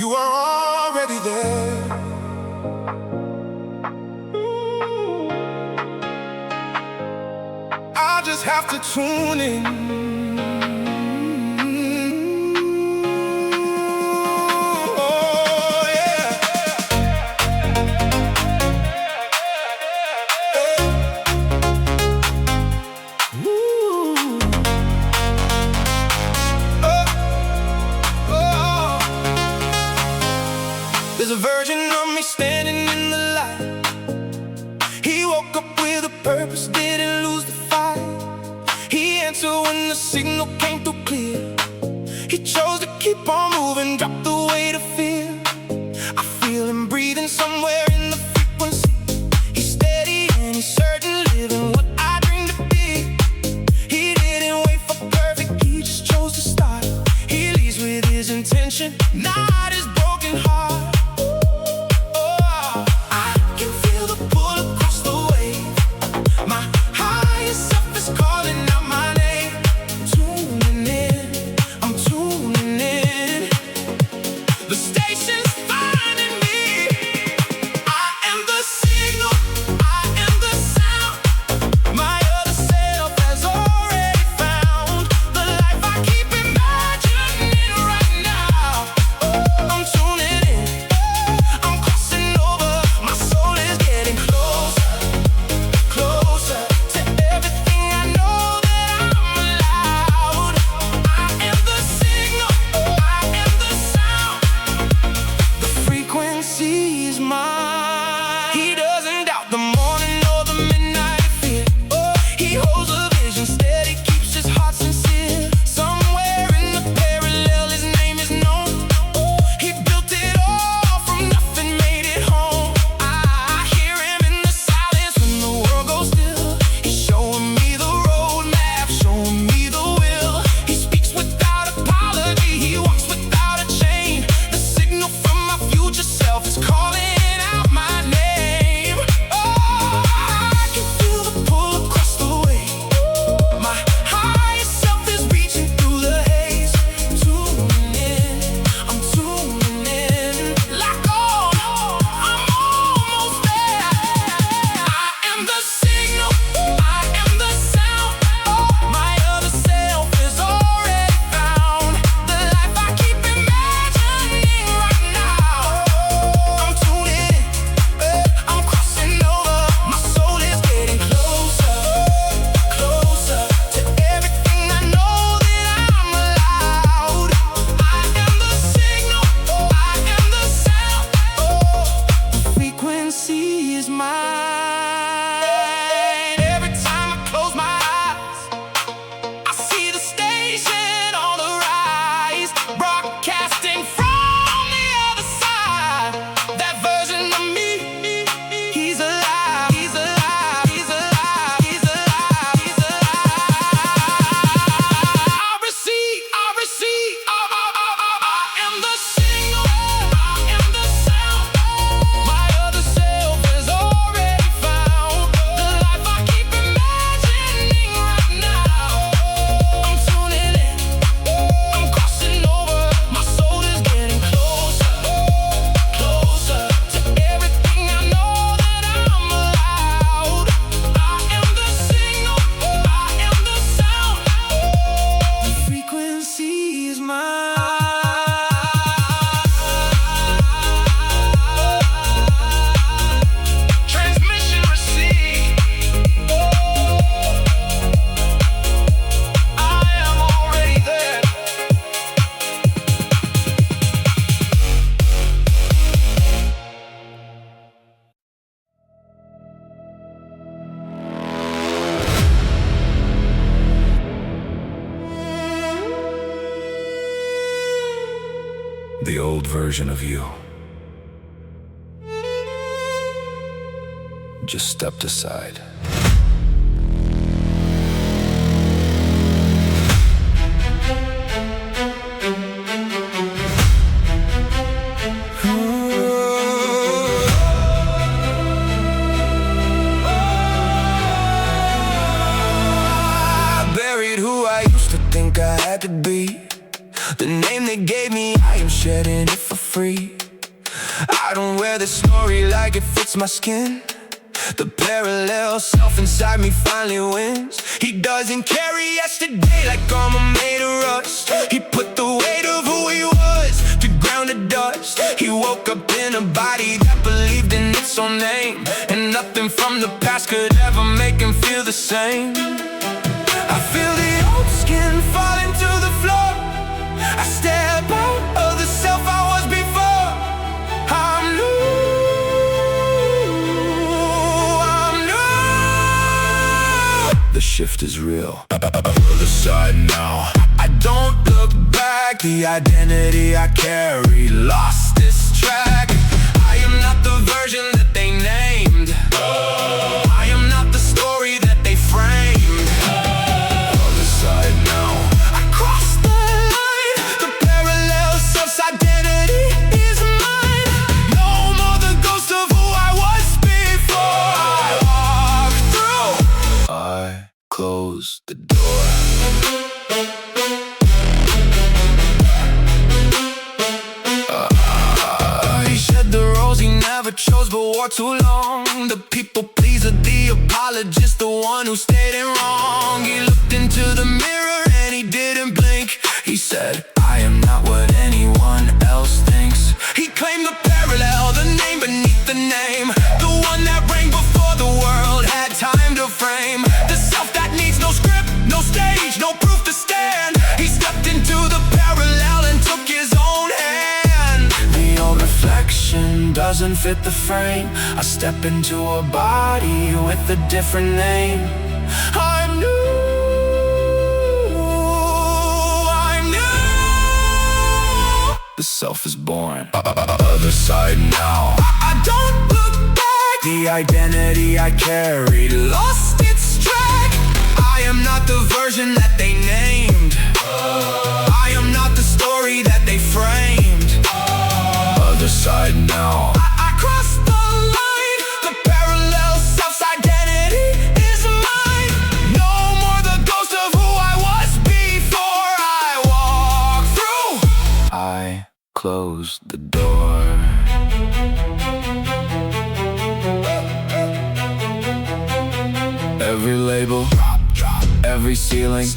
You are already there. I just have to tune in. There's a version of me standing in the light. He woke up with a purpose, didn't lose the fight. He answered when the signal came through clear. He chose to keep on moving, drop the weight of fear. I feel him breathing somewhere in the frequency. He's steady and he's certain, living what I dreamed to be. He didn't wait for perfect, he just chose to start. He leads with his intention, not his broken heart. The old version of you just stepped aside. I buried who I used to think I had to be. The name they gave me, I am shedding it for free. I don't wear this story like it fits my skin. The parallel self inside me finally wins. He doesn't carry yesterday like armor made of rust. He put the weight of who he was to ground to dust. He woke up in a body that believed in its own name, and nothing from the past could ever make him feel the same. I feel the old skin falling to the floor. I step out of the self I was before. I'm new. The shift is real. Other side now. I don't look back. The identity I carry lost its track. I am not the version that they named. I am not the story that they framed. Other side now. I crossed the line. The parallel self's identity is mine. No more the ghost of who I was before I walked through. I close the door. He shed the rose he never chose but wore too long. The people pleaser, the apologist, the one who stayed in wrong. He looked into the mirror and he didn't blink. He said, I am not what anyone else thinks. He claimed the parallel, the name beneath the name, the one that rang before the world had time to frame. The self that needs no script, no stage, no proof to stand. He stepped into the parallel and took his own hand. The old reflection doesn't fit the frame. I step into a body with a different name. I'm new. The self is born. Other side now. I don't look back. The identity I carried lost its track. I am not the version that they named. I am not the story that they framed. Other side now. I crossed the line. The parallel self's identity is mine. No more the ghost of who I was before I walked through. I close the door. Every label, every ceiling,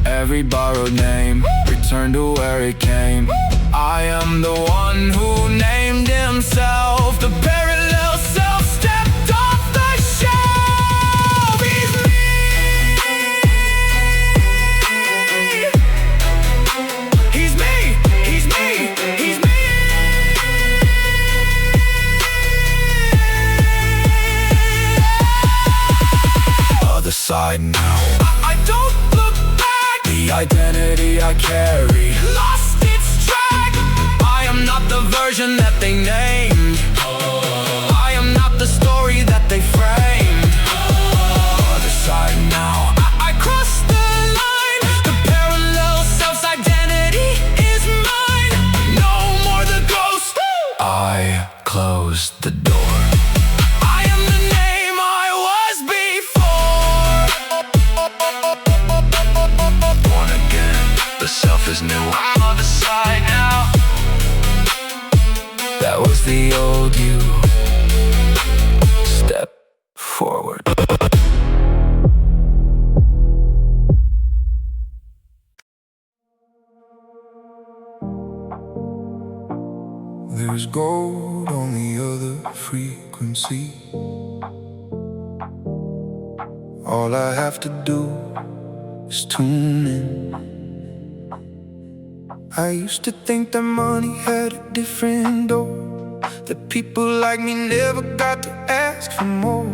every borrowed name, return to where it came. I am the one who named himself. The parallel self stepped off the shelf. He's me. He's me. He's me. He's me. Other side now. I don't look back. The identity I carry lost its track. I am not the version that they named. I am not the story that they framed. Other side now. I crossed the line. The parallel self's identity is mine. No more the ghost. I closed the door. I am the name I was before. Born again. The self is new. I'm on the side now. That was the old you. Step forward. There's gold on the other frequency. All I have to do is tune in. I used to think that money had a different door, that people like me never got to ask for more.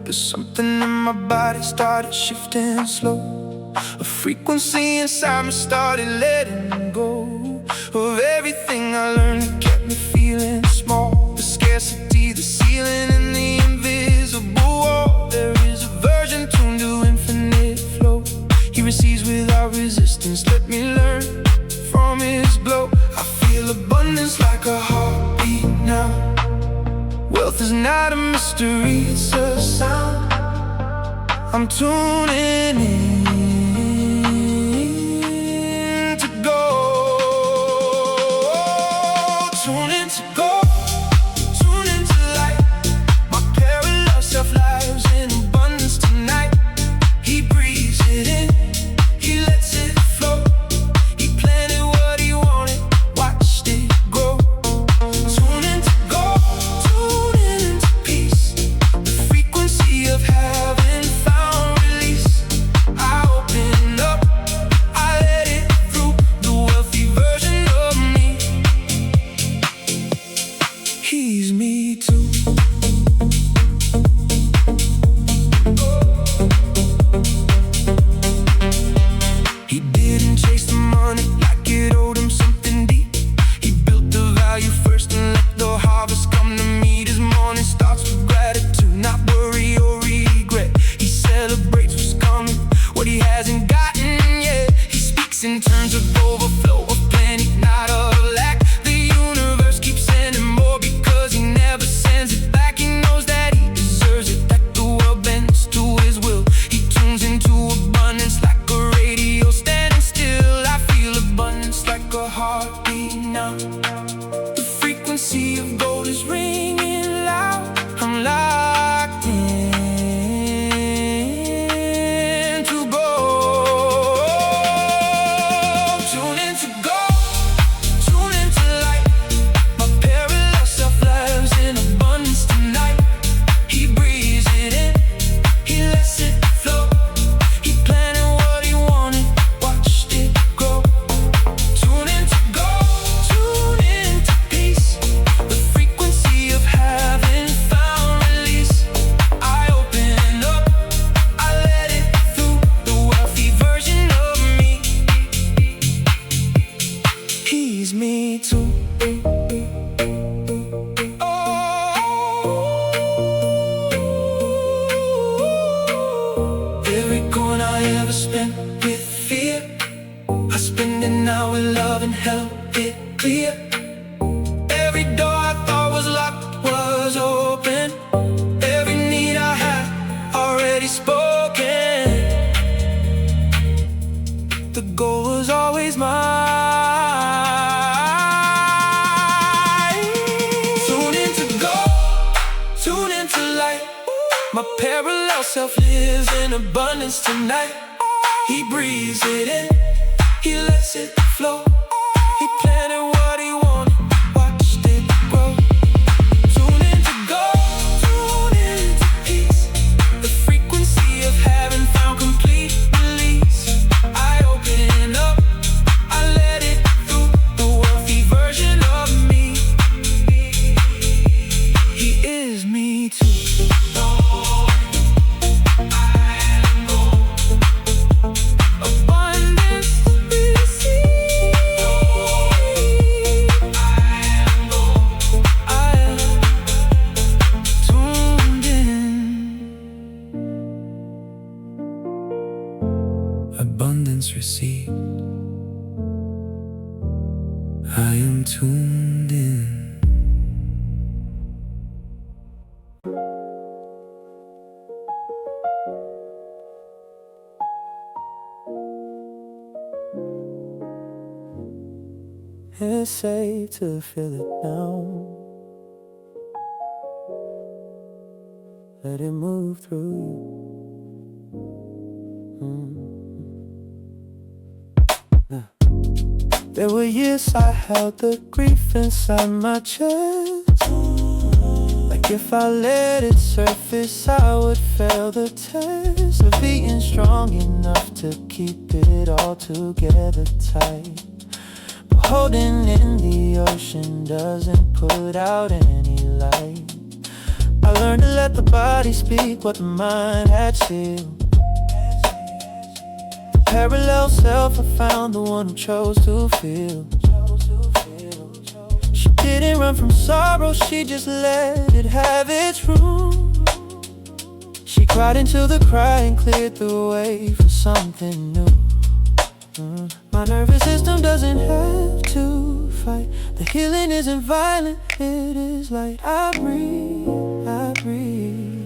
But something in my body started shifting slow. A frequency inside me started letting go of everything I learned that kept me feeling small. The scarcity, the ceiling, and the invisible wall. There is a version tuned to infinite flow. He receives without resistance. Let me learn from his glow. I feel abundance like a heartbeat now. Wealth is not a mystery, it's a sound. I'm tuning in to go. frees me too. Every coin I ever spent with fear, I spend it now with love and help it clear. Every door I thought was locked was open. Every need I had already spoken. The goal was always mine. Tune into gold, tune into light. My parallel self lives in abundance tonight. He breathes it in, he lets it flow. He planted what he wanted, watched it grow. Tune into gold, tune into peace. The frequency of heaven found complete release. I open up, I let it through. The wealthy version of me. He is me too. Abundance received. I am tuned in. It's safe to feel it now. Let it move through you. There were years I held the grief inside my chest. Like if I let it surface, I would fail the test of being strong enough to keep it all together tight. But holding in the ocean doesn't put out any light. I learned to let the body speak what the mind had sealed. Parallel self, I found the one who chose to feel. She didn't run from sorrow, she just let it have its room. She cried until the crying cleared the way for something new. My nervous system doesn't have to fight. The healing isn't violent, it is light. I breathe, I breathe.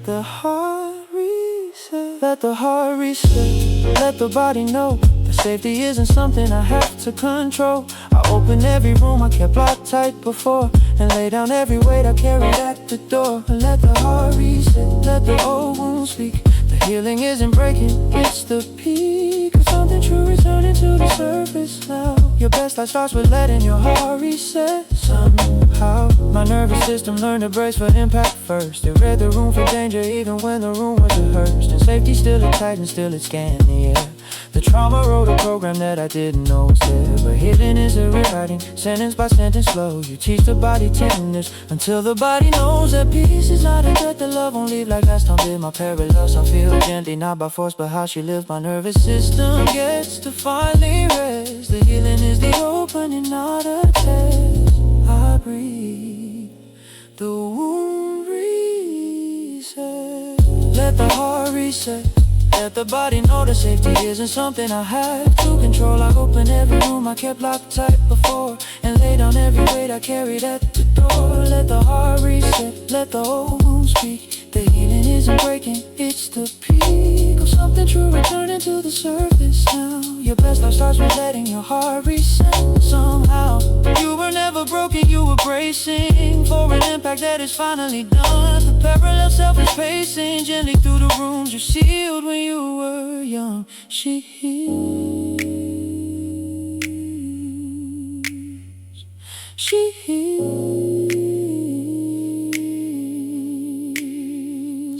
The heart reset, let the heart reset. Let the body know that safety isn't something I have to control. I open every room I kept locked tight before, and lay down every weight I carried at the door. And let the heart reset, let the old wounds speak. The healing isn't breaking, it's the peak of something true returning to the surface now. Your best life starts with letting your heart reset somehow. My nervous system learned to brace for impact first. It read the room for danger even when the room was rehearsed. And safety still it tight and still it scanned the air. The trauma wrote a program that I didn't know was there. But hidden is a rewriting, sentence by sentence slow. You teach the body tenderness until the body knows that peace is not a threat. The love won't leave like last time did. My parallels I feel gently, not by force, but how she lives. My nervous system gets to finally rest. The healing is the opening, not a test. I breathe, the wound reset. Let the heart reset. Let the body know that safety isn't something I have to control. I open every room I kept locked tight before, and lay down every weight I carried at the door. Let the heart reset, let the old wound speak. The healing isn't breaking, it's the peak of something true returning to the surface now. Your best life starts with letting your heart reset somehow. You were never broken, you were bracing for an impact that is finally done. The parallel self is pacing gently through the rooms you sealed when you were young. She heals, she heals.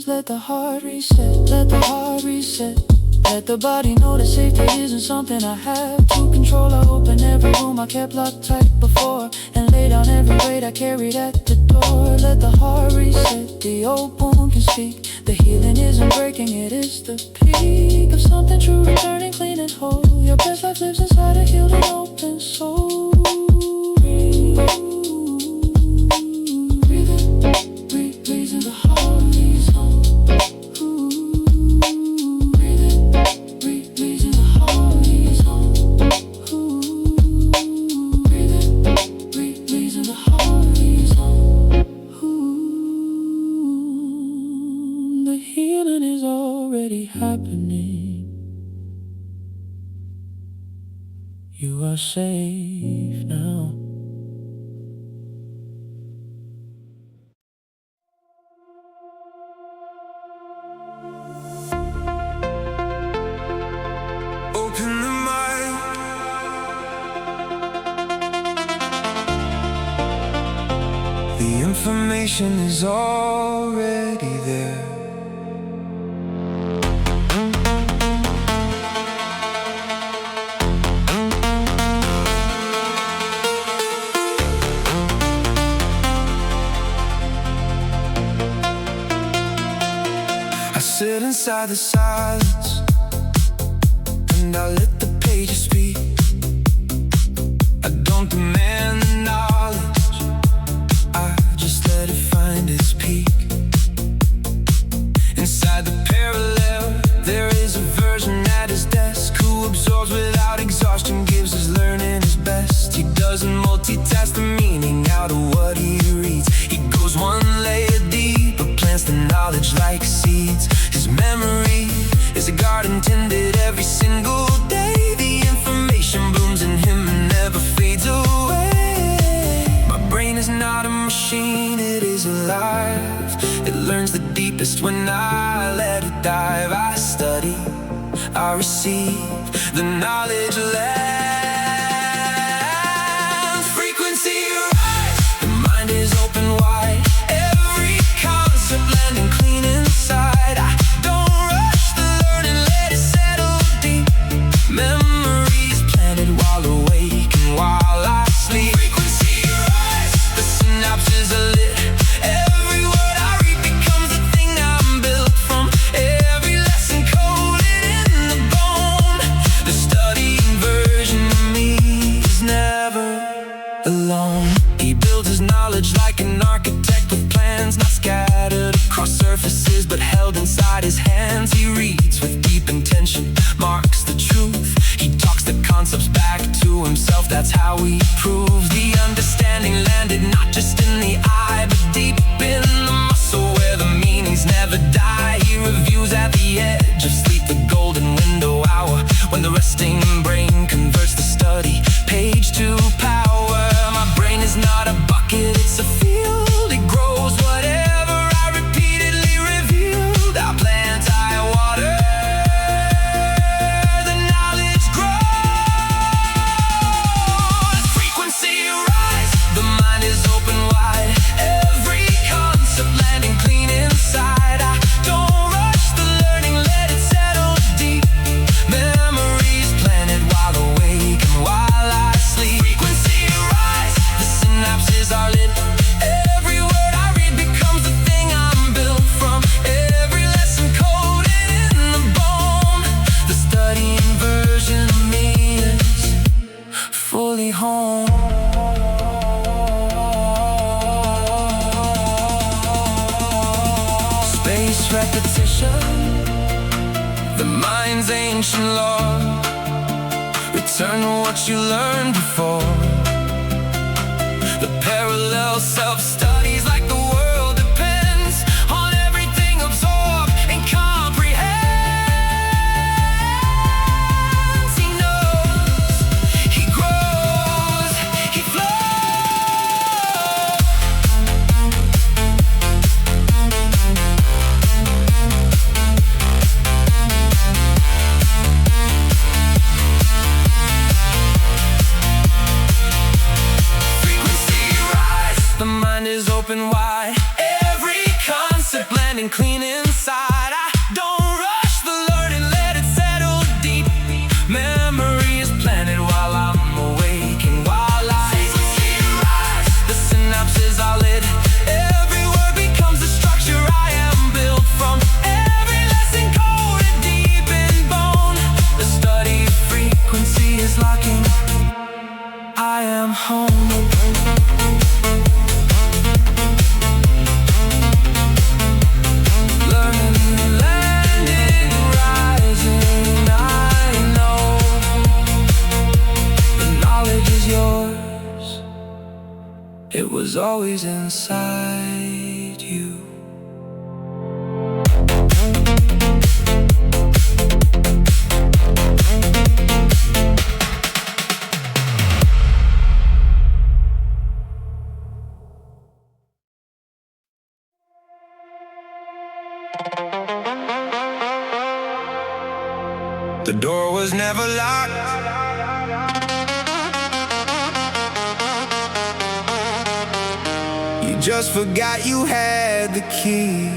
Let the heart reset, let the heart reset. Let the body know that safety isn't something I have to control. I open every room I kept locked tight before, and lay down every weight I carried at the door. Let the heart reset, the old wound can speak. The healing isn't breaking, it is the peak of something true returning clean and whole. Your best life lives inside a healed and open soul. you are safe now. Open the mind. The information is already there. I sit inside the silence and I let the pages speak. I don't demand the knowledge, I just let it find its peak. Inside the parallel, there is a version at his desk who absorbs without exhaustion, gives his learning his best. He doesn't multitask the meaning out of what he reads. He goes one layer deeper, plants the knowledge like seeds. His memory is a garden tended every single day. The information blooms in him and never fades away. My brain is not a machine, it is alive. It learns the deepest when I let it dive. I study, I receive the knowledge lands. Frequency rise, the mind is open wide. Every concept landing clean inside. I don't rush the learning, let it settle deep. Memories planted while awake and while I sleep. Frequency rise, the synapses are lit. Every word I read becomes the thing I'm built from. Every lesson coded in the bone. The studying version of me is never alone. He builds his knowledge like an architect with plans, not scattered across surfaces but held inside his hands. He reads with deep intention, marks the truth. He talks the concepts back to himself, that's how he proves. The understanding landed not just in the eye but deep in the muscle where the meanings never die. He reviews at the edge of sleep, the golden window hour, when the resting brain converts the study page to power. My brain is not a bucket, it's a field. It grows whatever I repeatedly revealed. I plant, I water, the knowledge grows. Frequency rise, the mind is open wide. Every concept landing clean inside. I don't rush the learning, let it settle deep. Memories planted while awake and while I sleep. Frequency rise, the synapses are lit. Every word I read becomes the thing I'm built from. Every lesson coded in the bone. The studying version of me is fully home. Space repetition, the mind's ancient law. Return to what you learned before. The parallel self-studies like the world depends on everything absorbed and comprehends. He knows, he grows, he flows. Frequency rise, the mind is open wide. Every concept landing clean inside. I don't rush the learning, let it settle deep. Memories planted while I'm awake and while I sleep. The synapses are lit. Every word becomes the structure I am built from. Every lesson coded deep in bone. The study frequency is locking. I am home. Learning, landing, rising. I know the knowledge is yours. It was always inside you. The door was never locked. You just forgot you had the key.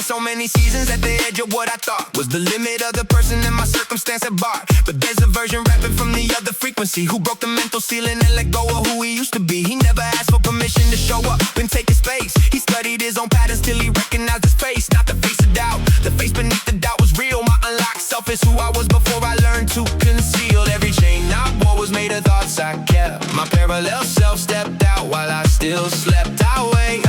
So many seasons at the edge of what I thought was the limit of the person in my circumstance at bar. But there's a version rapping from the other frequency who broke the mental ceiling and let go of who he used to be. He never asked for permission to show up and take his space. He studied his own patterns till he recognized his face. Not the face of doubt, the face beneath the doubt was real. My unlocked self is who I was before I learned to conceal. Every chain I wore was made of thoughts I kept. My parallel self stepped out while I still slept. I wait.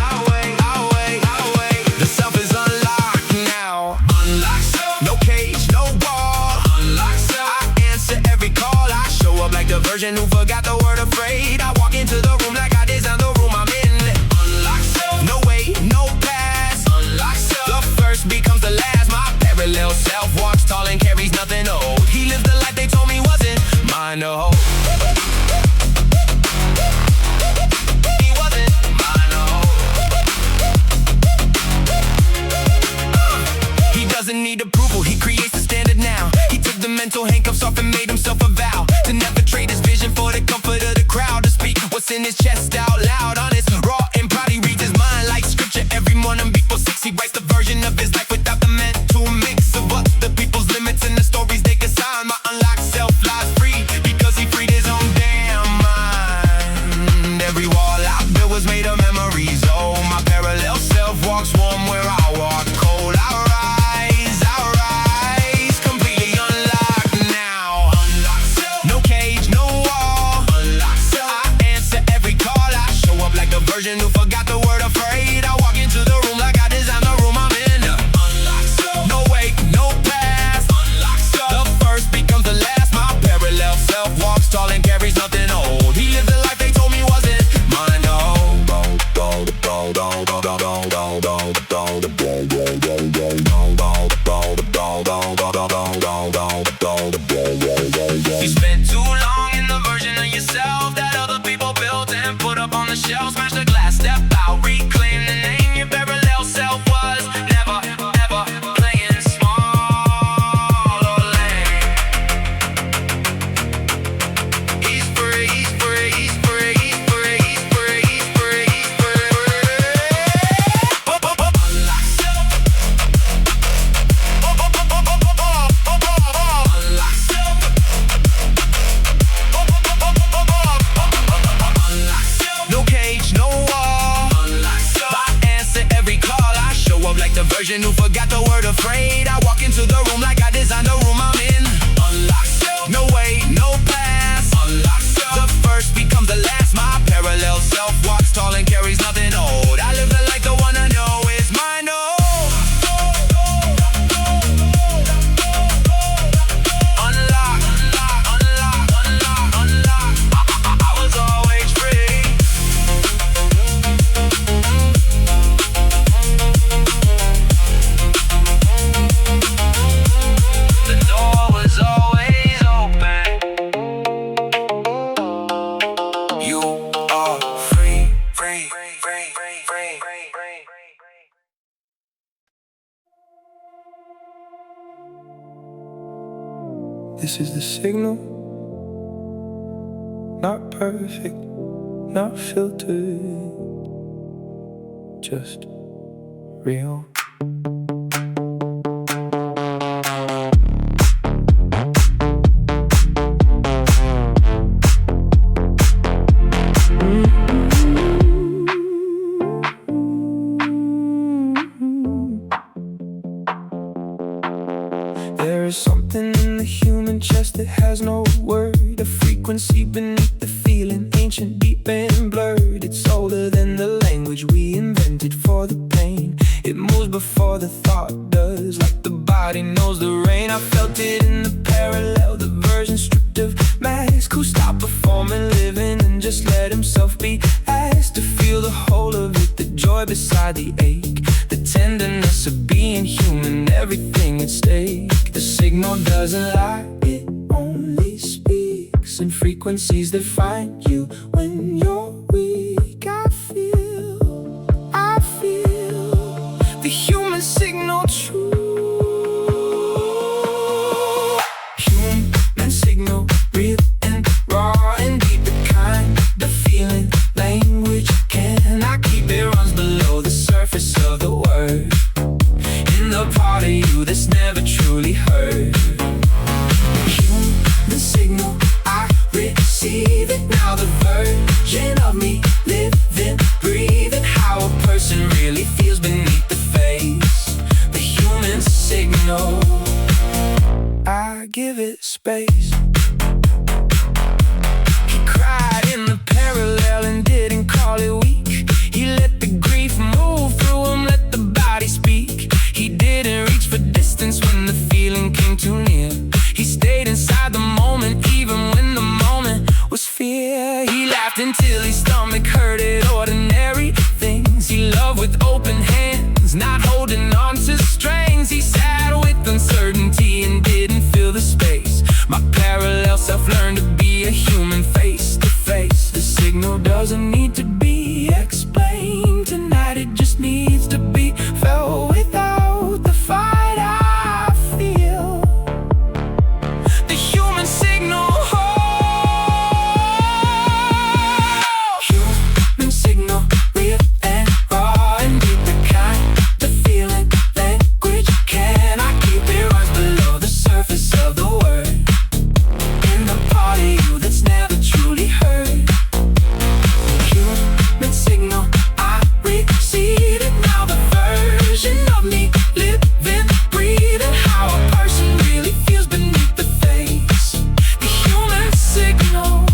The self is unlocked now. Unlocked self. No cage, no wall. Unlocked self. I answer every call. I show up like the version who forgot the word afraid. I walk into the room like I designed the room I'm in. Unlocked self. No wait, no past. Unlocked self. The first becomes the last. My parallel self walks tall and carries nothing old. He lives the life they told me wasn't mine to hold. Doesn't need approval, he creates the standard now. He took the mental handcuffs off and made himself a vow to never trade his vision for the comfort of the crowd. To speak what's in his chest out loud, honest, raw and proud. He reads his mind like scripture every morning before 6. He writes the version of his life without the mental mix of other people's limits and the stories they consign. My unlocked self lies free because he freed his own damn mind. Every wall I built was made of memories. Oh, my parallel self walks warm where I walk cold. Version who forgot the word afraid. I walk into the room like I designed the room I'm in. Unlocked self. No wait, no past. Unlocked self. The first becomes the last. My parallel self walks tall and carries nothing old. He lived the life they told me wasn't mine to hold. You spent too long in the version of yourself that other people built and put up on the shelf. Smash the glass, step out, reclaim the name. Your parallel self was never, ever playing small or lame. He's free, he's free, he's free, he's free, he's free, he's free, he's free. Unlock self. Unlock self. No cage, no wall. I answer every call. I show up like the version who forgot the word afraid. I walk into the room like I designed the room I'm in. Unlock self. No wait, no past. Unlock self. The first becomes the last. My parallel self walks tall and carries nothing old. I live the life the one I know is mine. This is the signal, not perfect, not filtered, just real. There is something in the human chest that has no word, a frequency beneath the feeling, ancient, deep and blurred. It's older than the language we invented for the pain. It moves before the thought does, like the body knows the rain. I felt it in the parallel, the version stripped destructive mask who stopped performing, living, and just let himself be asked to feel the whole of it, the joy beside the ache, the tenderness of being human, everything at stake. The signal doesn't lie, it only speaks in frequencies that find you when you're weak. I feel the human signal true. Human signal, real and raw and deep, the kind of feeling language cannot keep. It runs below the surface of the word, in the part of you that's never truly heard. Human signal, I receive it now, the version of me living, breathing, how a person really feels beneath the face. The human signal, I give it space. He cried in the parallel and didn't call it weak. He let the grief move through him, let the body speak. He didn't reach for distance when the feeling came too near. He stayed inside the moment, even when the moment was fear. He laughed until his stomach hurt at ordinary things. He loved with open hands, not holding on to strings. He sat with uncertainty and didn't fill the space. My parallel self learned to be a human face to face. The signal doesn't need to be explained tonight, it just needs to be felt without the fight. I feel the human signal. Human signal, real and raw and deep, the kind of feeling language cannot keep. It runs below the surface of the word, in the part of you that's never truly heard. Human signal, I receive it now, the version of me living, breathing, how a person really feels beneath the face. The human signal,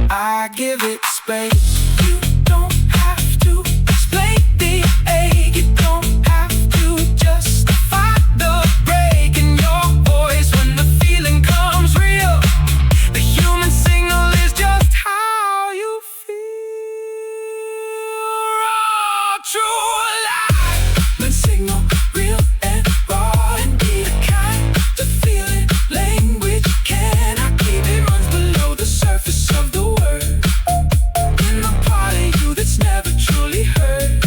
I give it space. You don't have to explain the ache, you don't have to justify the break in your voice when the feeling comes real. The human signal is just how you feel. Raw, true life. Human signal, real and raw and deep, the kind of feeling language cannot keep. It runs below the surface of the word, in the part of you that's never truly heard.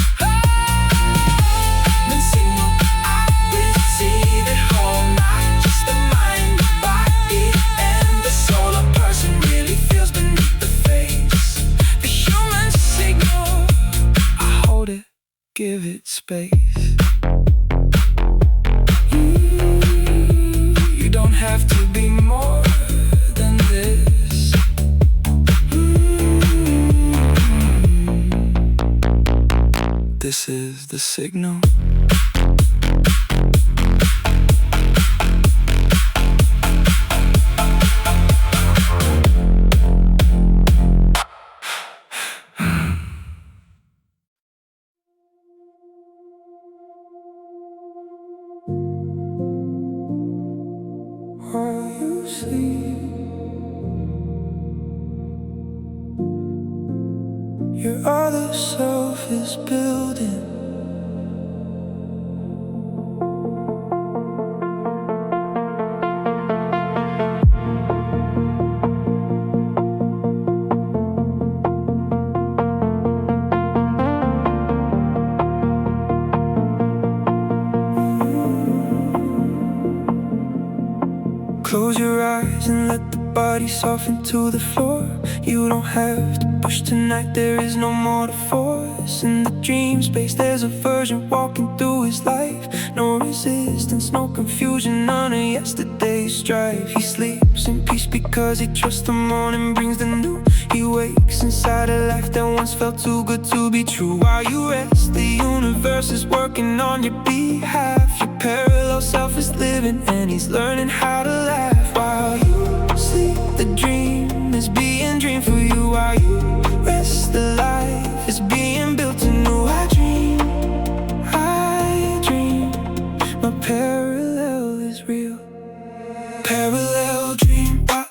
Human signal, I receive it whole, not just the mind, the body, and the soul. A person really feels beneath the face. The human signal, I hold it, give it space. You don't have to be more than this. This is the signal. While you sleep, your other self is building. Close your eyes and let the body soften to the floor. You don't have to push tonight, there is no more to force. In the dream space there's a version walking through his life. No resistance, no confusion, none of yesterday's strife. He sleeps in peace because he trusts the morning brings the new. He wakes inside a life that once felt too good to be true. While you rest, the universe is working on your behalf. Your parallel self is living and he's learning how to laugh. While you sleep, the dream is being dreamed for you. While you rest, the life is being built anew. I dream, my parallel is real. Parallel dream, I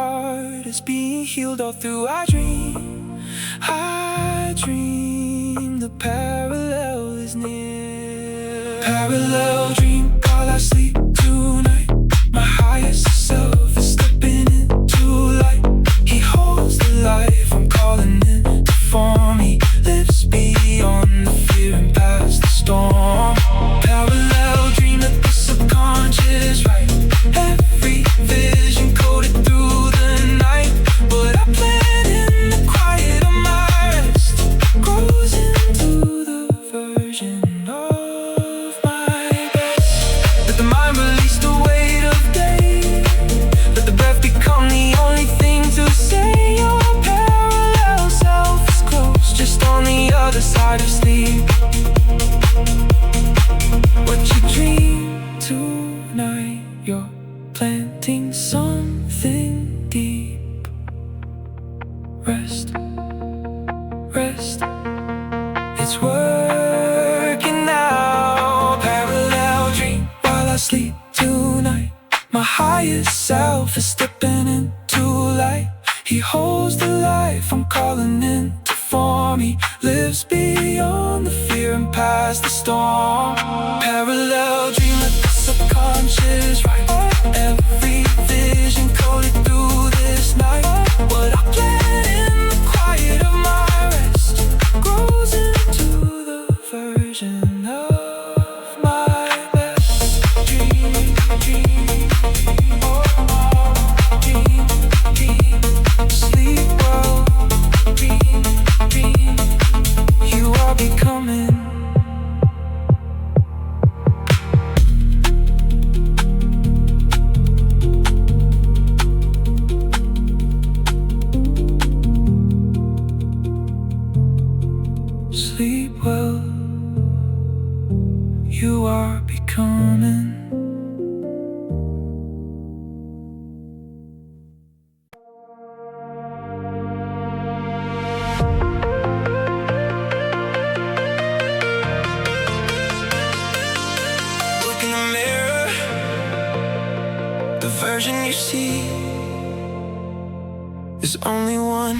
heart is being healed all through I dream the parallel is near. Parallel dream while I sleep tonight. My highest self is stepping into light. He holds the life I'm calling in to form. He lives beyond the fear and past the storm. Parallel dream that the subconscious right. Every vision coded through the night. What I plan in the quiet of my rest grows into the version of my best. Let the mind release the weight of day. Let the breath become the only thing to say. Your parallel self is close, just on the other side of sleep. What you dream tonight, you're planting something deep. Rest, rest, it's working now. Parallel dream while I sleep tonight. My highest self is stepping into light. He holds the life I'm calling in to form. He lives beyond the fear and past the storm. Parallel dream with the subconscious right. Every vision coded through this night. What I plan in the quiet of my rest grows into the version of my best. Dream, dream, oh, dream, dream, sleep well. Dream, dream, you are becoming. Sleep well, you are becoming. Look in the mirror, the version you see is only one.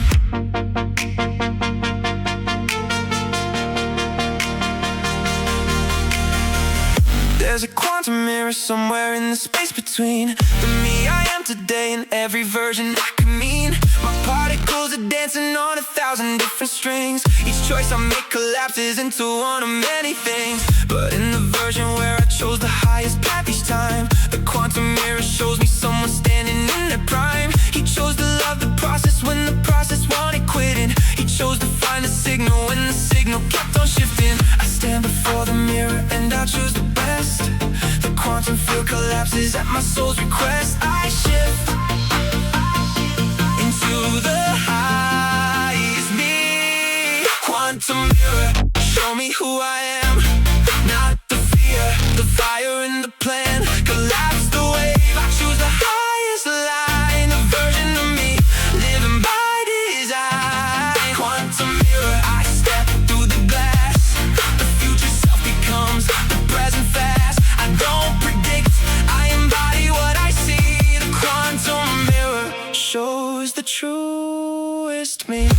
There's a quantum mirror somewhere in the space between the me I am today and every version I could mean. My particles are dancing on 1,000 different strings. Each choice I make collapses into one of many things. But in the version where I chose the highest path each time, the quantum mirror shows me someone standing in their prime. He chose to love the process when the process wanted quitting. He chose to find the signal when the signal kept on shifting. I stand before the mirror and I choose the best. The quantum field collapses at my soul's request. I shift into the highest me. Quantum mirror, show me who I am. Not the fear, the fire in the plan. Collapse the wave, I choose the highest line. The version of me, living by design. Quantum mirror, I step through the glass. The future self becomes the present fast. I don't predict, I embody what I see. The quantum mirror shows the truest me.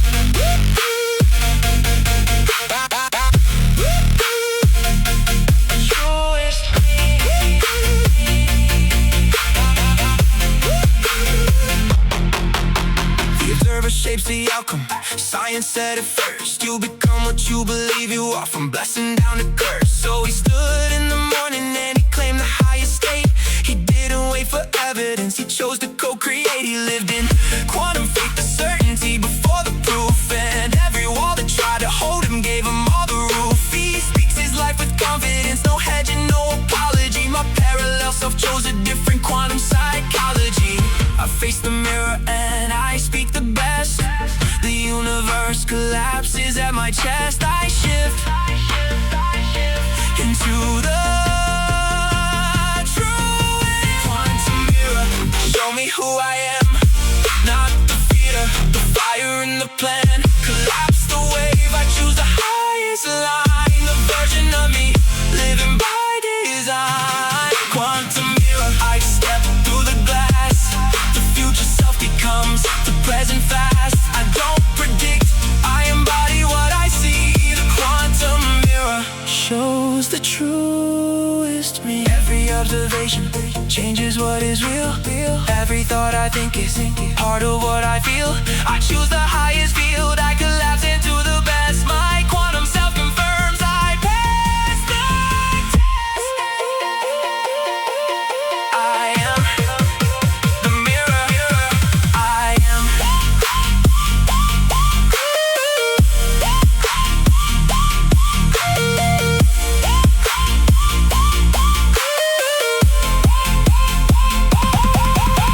Shapes the outcome. Science said it first. You become what you believe you are, from blessing down to curse. So he stood in the morning and he claimed the highest state. He didn't wait for evidence, he chose to co-create. He lived in quantum faith, the certainty before the proof. And every wall that tried to hold him gave him all the roof. He speaks his life with confidence, no hedging, no apology. My parallel self chose a different quantum psychology. I face the mirror and I speak the best. The universe collapses at my chest. I shift into the truest. Quantum mirror, show me who I am. Not the fear, the fire in the plan. Collapse the wave, I choose the highest line. The version of me, living by design. Quantum mirror, I step through the glass. The future self becomes present fast. I don't predict, I embody what I see. The quantum mirror shows the truest me. Every observation changes what is real. Every thought I think is part of what I feel. I choose the highest field, I collapse into the best. My quantum self confirms I pass the test. I am the mirror. I am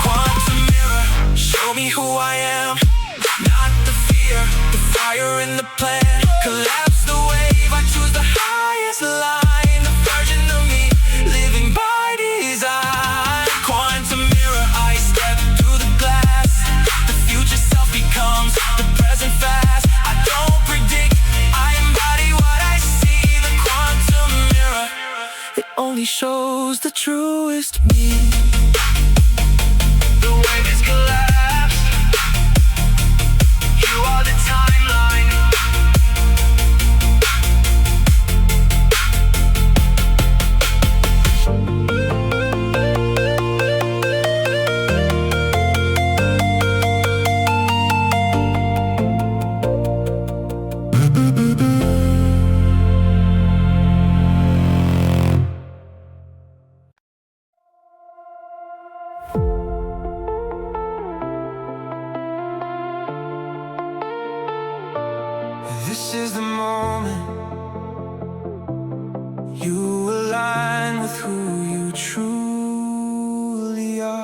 quantum mirror, show me who I am. Not the fear, the fire in the plan. Collapse the wave, I choose the highest line. The version of me, living by design. Quantum mirror, I step through the glass. The future self becomes the present fast. I don't predict, I embody what I see. The quantum mirror, it only shows the truest me. The wave is collapsed. You are the timeline. This is the moment you align with who you truly are.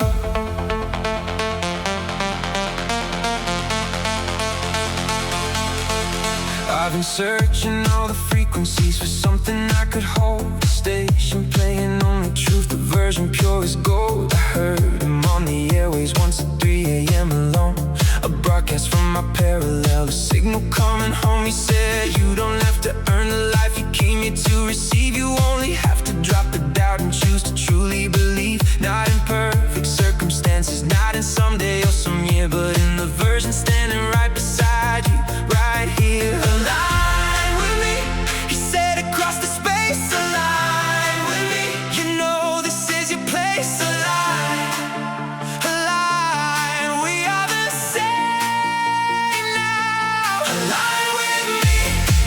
I've been searching all the frequencies for something I could hold. A station playing only truth, the version pure as gold. I heard him on the airways once at 3 a.m. alone. A broadcast from my parallel, a signal coming home. He said, you don't have to earn the life you came here to receive. You only have to drop the doubt and choose to truly believe. Not in perfect circumstances, not in someday or some year, but in the version standing right beside you, right here. Align with me, he said across the space. Align with me, you know this is your place. Align, align, we are the same now. Align with me,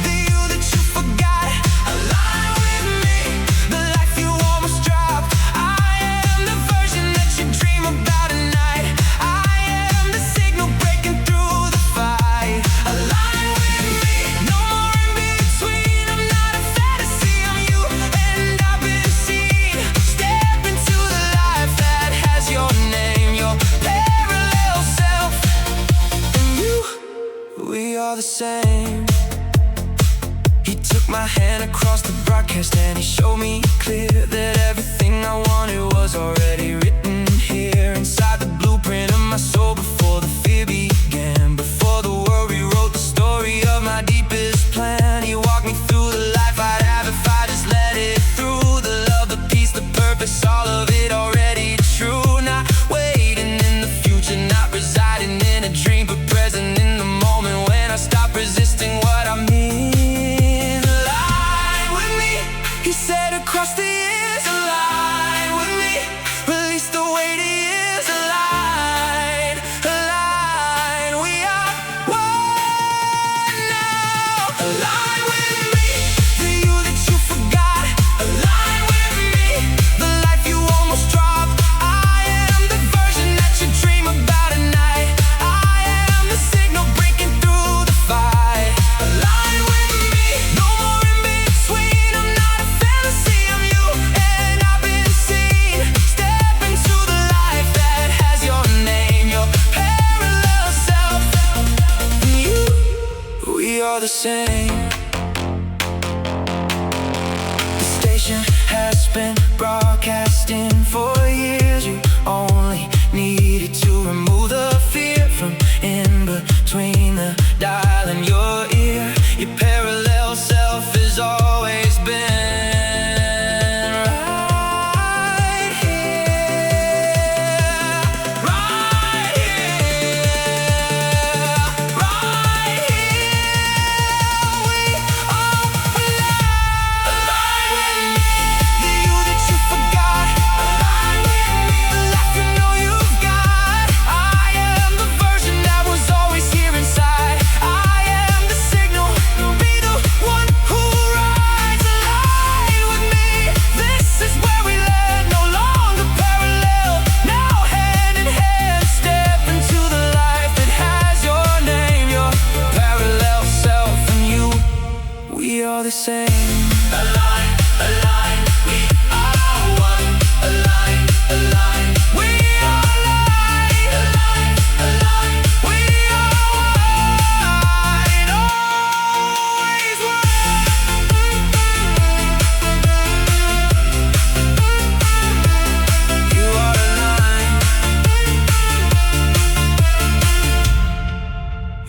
the you that you forgot. Align with me, the life you almost dropped. I am the version that you dream about at night. I am the signal breaking through the fight. Align with me, no more in between. I'm not a fantasy, I'm you, and I've been seen. Step into the life that has your name, your parallel self, and you, we are the same. He took my hand across the broadcast and he showed me clear that everything I wanted was already written here inside the blueprint of my soul. Before the fear began, before the world rewrote the story of my deepest plan, he walked me through the life I'd have if I just let it through. The love, the peace, the purpose, all of it already true. Not waiting in the future, not residing in a dream, but present in the moment when I stop resisting what I mean. Align with me, he said across the years. Align with me, release the weight of years. Align, align, we are one now. Align with me, the you that you forgot. Align with me, the life you almost dropped. I am the version that you dream about at night. I am the signal breaking through the fight. Align with me, no more in between. I'm not a fantasy, I'm you, and I've been seen. Step into the life that has your name, your parallel self, and you, we are the same. The station has been broadcasting for years. You only needed to remove the fear from in between the dial and your ear. Your parallel self has always been right here, right here.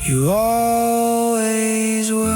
You always were.